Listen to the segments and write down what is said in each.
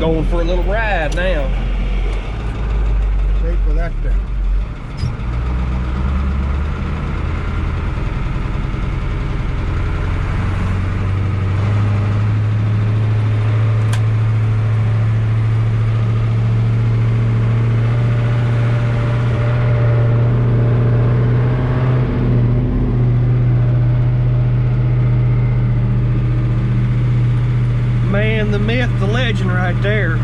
Going for a little ride now. Safe for that thing. Man, the myth, the legend right there.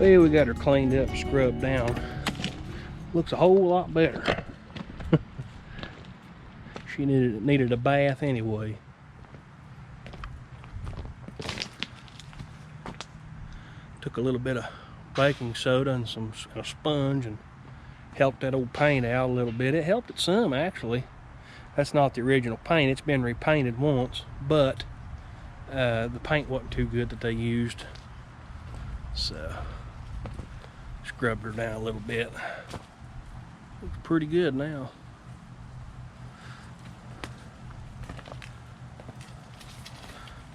Well, we got her cleaned up, scrubbed down. Looks a whole lot better. She needed a bath anyway. Took a little bit of baking soda and a sponge and helped that old paint out a little bit. It helped it some, actually. That's not the original paint. It's been repainted once, but the paint wasn't too good that they used. So, scrubbed her down a little bit. Looks pretty good now.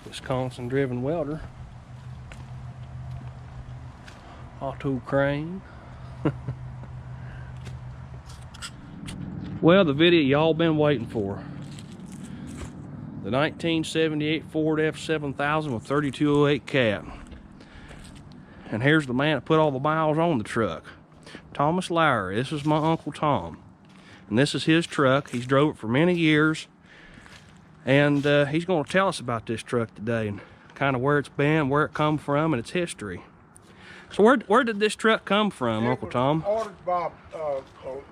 Wisconsin driven welder. Auto crane. Well, the video y'all been waiting for. The 1978 Ford F7000 with 3208 cat. And here's the man that put all the miles on the truck. Thomas Lowry. This is my Uncle Tom. And this is his truck. He's drove it for many years. And he's going to tell us about this truck today and kind of where it's been, where it come from, and its history. So where did this truck come from, Uncle Tom? Ordered by a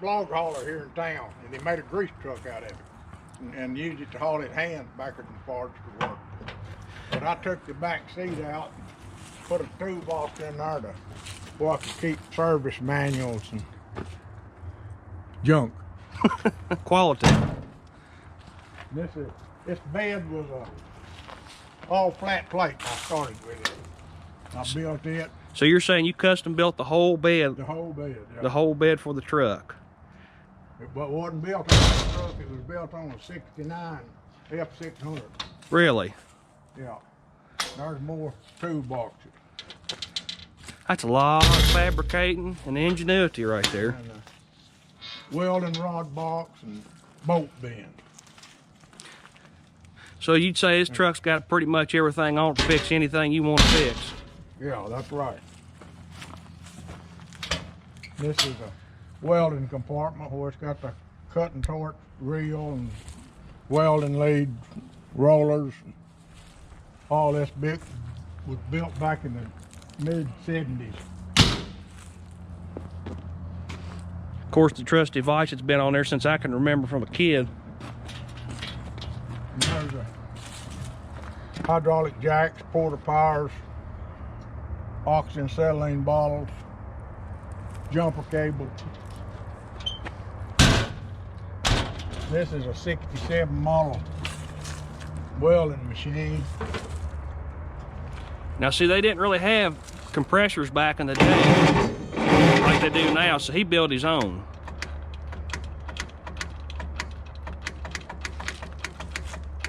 log hauler here in town, and he made a grease truck out of it and used it to haul it hand backwards and forwards to work. But I took the back seat out and put a toolbox in there to where I could keep service manuals and junk. Quality. This bed was all flat plate. I started with it. I built it. So you're saying you custom built the whole bed? The whole bed, yeah. The whole bed for the truck? It wasn't built on the truck. It was built on a 69 F600. Really? Yeah. There's more toolboxes. That's a lot of fabricating and ingenuity right there. And a welding rod box and bolt bend. So you'd say this truck's got pretty much everything on to fix anything you want to fix? Yeah, that's right. This is a welding compartment where it's got the cut and torque reel and welding lead rollers. All this bit was built back in the mid-70s. Of course, the trusty vise has been on there since I can remember from a kid. And there's a hydraulic jacks, porta powers, oxygen acetylene bottles, jumper cable. This is a 67 model welding machine. Now see, they didn't really have compressors back in the day like they do now, so he built his own.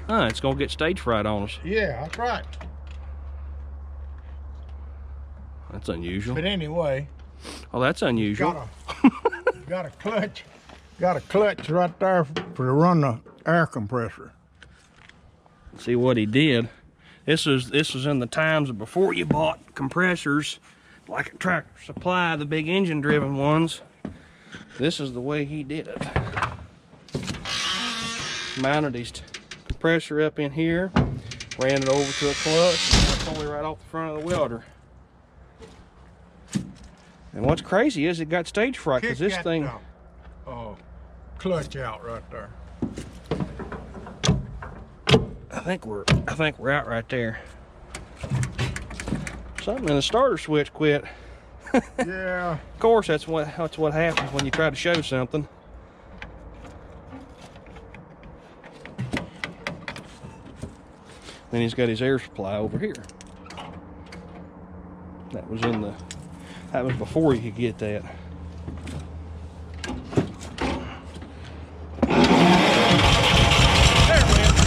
It's gonna get stage fright on us. Yeah, that's right. That's unusual. But anyway. Oh, that's unusual. Got a clutch. Got a clutch right there to run the air compressor. See what he did. This was in the times before you bought compressors like a Tractor Supply, the big engine driven ones. This is the way he did it. Mounted his compressor up in here, ran it over to a clutch, and pulley right off the front of the welder. And what's crazy is it got stage fright because this thing. Clutch out right there. I think we're out right there. Something in the starter switch quit. Yeah. Of course, that's what happens when you try to show something. Then he's got his air supply over here. That was before you could get that. There it went.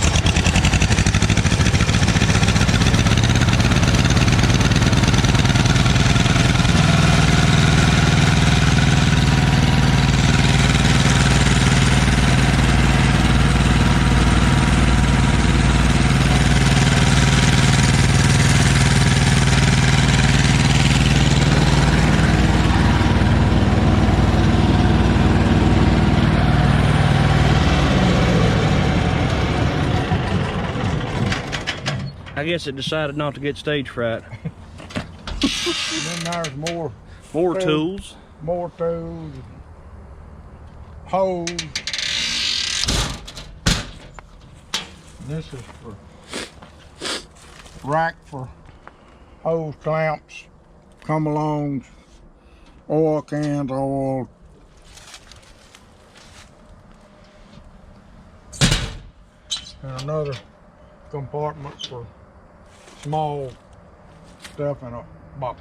I guess it decided not to get stage fright. And then there's more tools. More tools. Hose. This is for rack for hose clamps, come-alongs, oil cans, oil. And another compartment for small stuff in a box.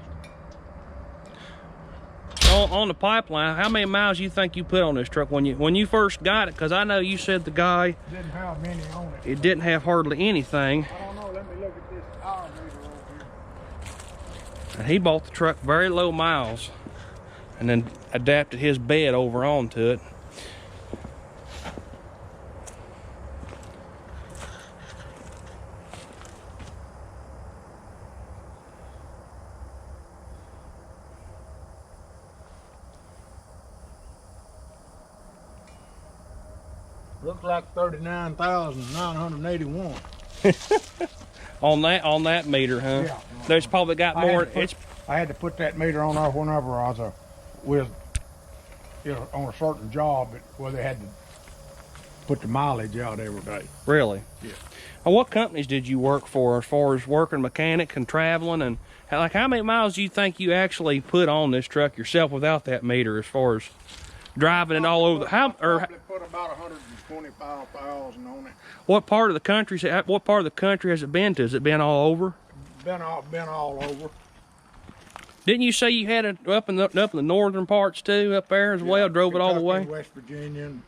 On the pipeline, how many miles you think you put on this truck when you first got it? Because I know you said the guy didn't have many on it. It didn't have hardly anything. I don't know. Let me look at this hour meter over here. And he bought the truck very low miles, and then adapted his bed over onto it. Looks like 39,981. on that meter, huh? Yeah. There's probably got more. I had to put that meter on there whenever I was on a certain job where they had to put the mileage out every day. Really? Yeah. And what companies did you work for as far as working mechanic and traveling? And how many miles do you think you actually put on this truck yourself without that meter, as far as driving it all over? Probably put about 125,000 on it. What part of the country has it been to? Has it been all over? Been all over. Didn't you say you had it up in the northern parts too, up there as well? Drove it all the way? West Virginia, and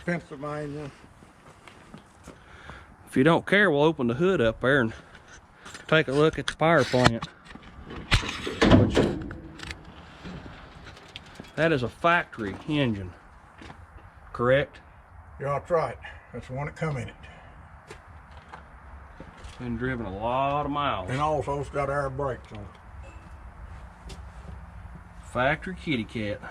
Pennsylvania. If you don't care, we'll open the hood up there and take a look at the power plant. That is a factory engine, correct? Yeah, that's right. That's the one that come in it. Been driven a lot of miles. And also it's got air brakes on it. Factory kitty cat.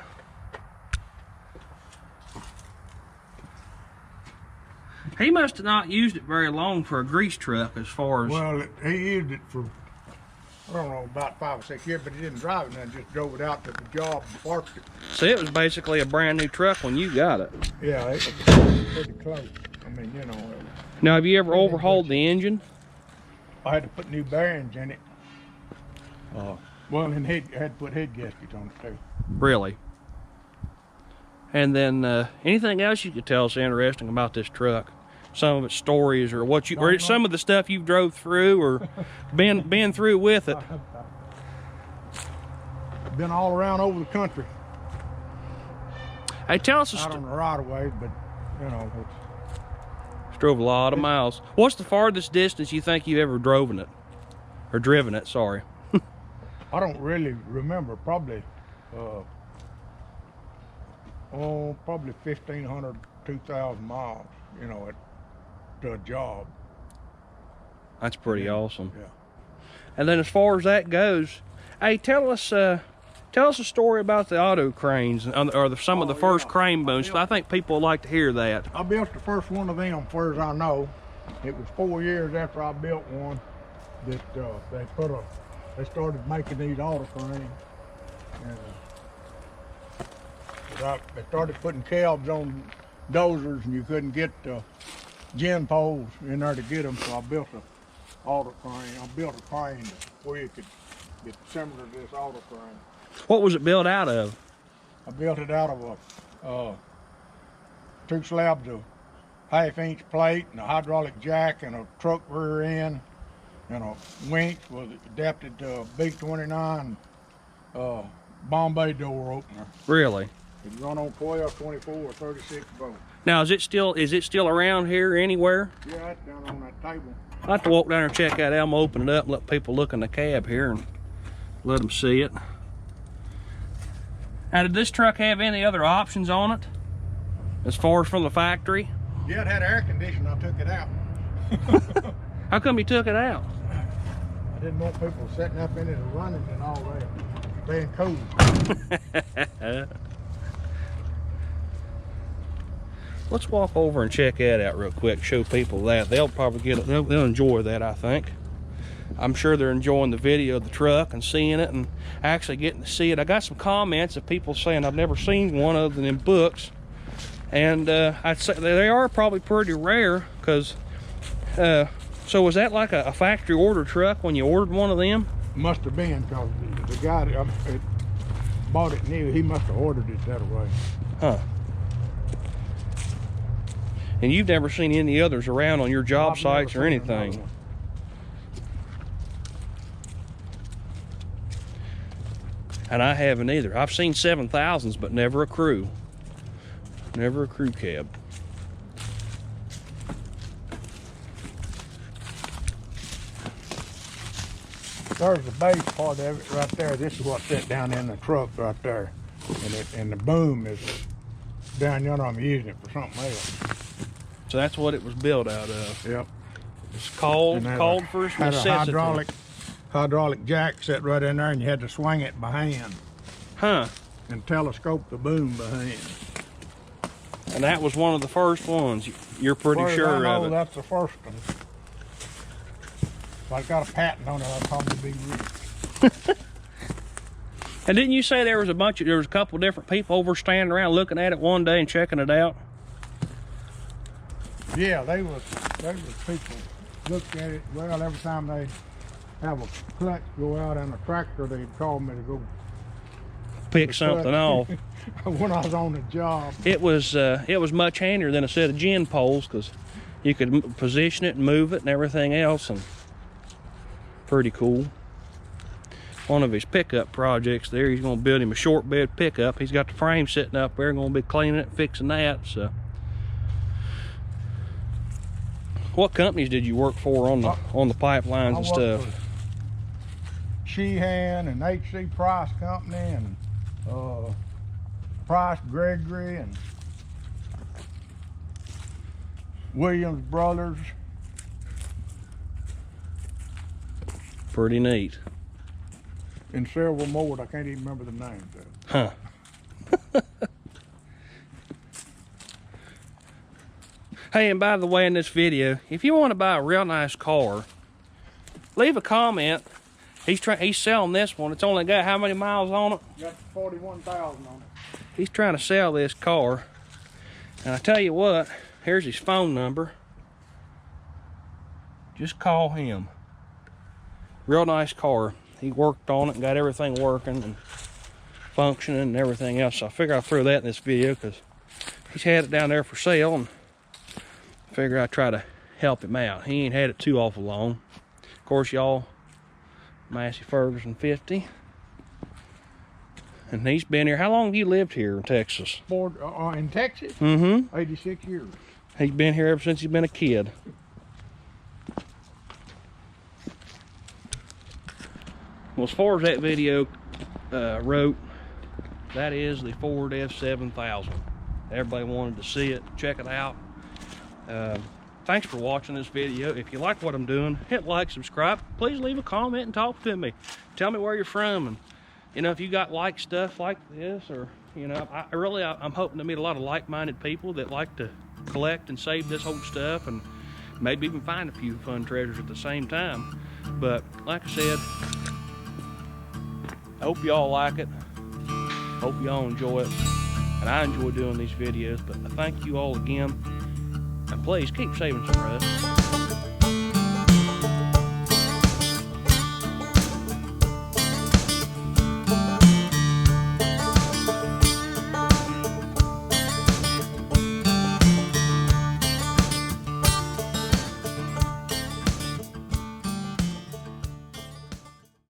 He must have not used it very long for a grease truck, as far as... Well, he used it for, I don't know, about 5 or 6 years, but he didn't drive it, and just drove it out to the job and parked it. So it was basically a brand new truck when you got it. Yeah, it was pretty close. I mean, you know. Now, have you ever overhauled the engine? I had to put new bearings in it. Well, and I had to put head gaskets on it too. Really? And then anything else you could tell us interesting about this truck? Some of its stories, or or some of the stuff you've drove through, or been through with it. Been all around over the country. Hey, tell us Not on the right of way, but you know. It's drove a lot of miles. What's the farthest distance you think you've ever driven it? Or driven it, sorry. I don't really remember. Probably, probably 1,500, 2,000 miles, you know, to a job. That's pretty awesome. Yeah. And then as far as that goes, hey, tell us a story about the auto cranes, or some of the first crane booms. I think people would like to hear that. I built the first one of them, as far as I know. It was 4 years after I built one that they started making these auto cranes. And they started putting cabs on dozers, and you couldn't get gin poles in there to get them, so I built an auto crane. I built a crane where you could get similar to this auto crane. What was it built out of? I built it out of 2 slabs of 1/2-inch plate and a hydraulic jack and a truck rear end and a winch was adapted to a B29 Bombay door opener. Really? It run on 12, 24, or 36 volts. Now, is it still around here anywhere? Yeah, it's down on that table. I'll have to walk down there and check that out. I'm gonna open it up and let people look in the cab here and let them see it. Now, did this truck have any other options on it, as far as from the factory? Yeah, it had air conditioning. I took it out. How come you took it out? I didn't want people sitting up in it and running and all that. Being cold. Let's walk over and check that out real quick. Show people that they'll probably they'll enjoy that, I think. I'm sure they're enjoying the video of the truck and seeing it and actually getting to see it. I got some comments of people saying I've never seen one other than in books, and I'd say they are probably pretty rare. Because so was that like a factory order truck when you ordered one of them? Must have been, because the guy that bought it new, he must have ordered it that way. Huh. And you've never seen any others around on your job sites or anything? And I haven't either. I've seen 7000s, but never a crew. Never a crew cab. There's the base part of it right there. This is what's set down in the truck right there. And the boom is down yonder. I'm using it for something else. So that's what it was built out of. Yep. It's called for its necessity. Had a hydraulic jack set right in there, and you had to swing it by hand. Huh. And telescope the boom by hand. And that was one of the first ones. You're pretty sure of it. That's the first one. If I got a patent on it, I'd probably be rich. And didn't you say there was a couple different people over standing around looking at it one day and checking it out? Yeah, they was people looked at it. Well, every time they have a clutch go out on a tractor, they'd call me to go pick something off. When I was on the job. It was much handier than a set of gin poles, because you could position it and move it and everything else, and pretty cool. One of his pickup projects there, he's going to build him a short bed pickup. He's got the frame sitting up there, going to be cleaning it, fixing that. So, what companies did you work for on the pipelines and stuff? Sheehan and H.C. Price Company and Price Gregory and Williams Brothers. Pretty neat. And several more, I can't even remember the names of. Huh. Hey, and by the way, in this video, if you want to buy a real nice car, leave a comment. He's selling this one. It's only got how many miles on it? Got 41,000 on it. He's trying to sell this car. And I tell you what, here's his phone number. Just call him. Real nice car. He worked on it and got everything working and functioning and everything else. So I figure I'll throw that in this video, because he's had it down there for sale, and I figure I'd try to help him out. He ain't had it too awful long. Of course, y'all, Massey Ferguson 50. And he's been here. How long have you lived here in Texas? Ford, in Texas? Mm-hmm. 86 years. He's been here ever since he's been a kid. Well, as far as that video wrote, that is the Ford F7000. Everybody wanted to see it, check it out. Thanks for watching this video. If you like what I'm doing, hit like, subscribe. Please leave a comment and talk to me. Tell me where you're from, and you know, if you got like stuff like this, or you know, I'm hoping to meet a lot of like-minded people that like to collect and save this old stuff, and maybe even find a few fun treasures at the same time. But like I said, I hope y'all like it. Hope y'all enjoy it. And I enjoy doing these videos, but thank you all again. And please keep saving some rust.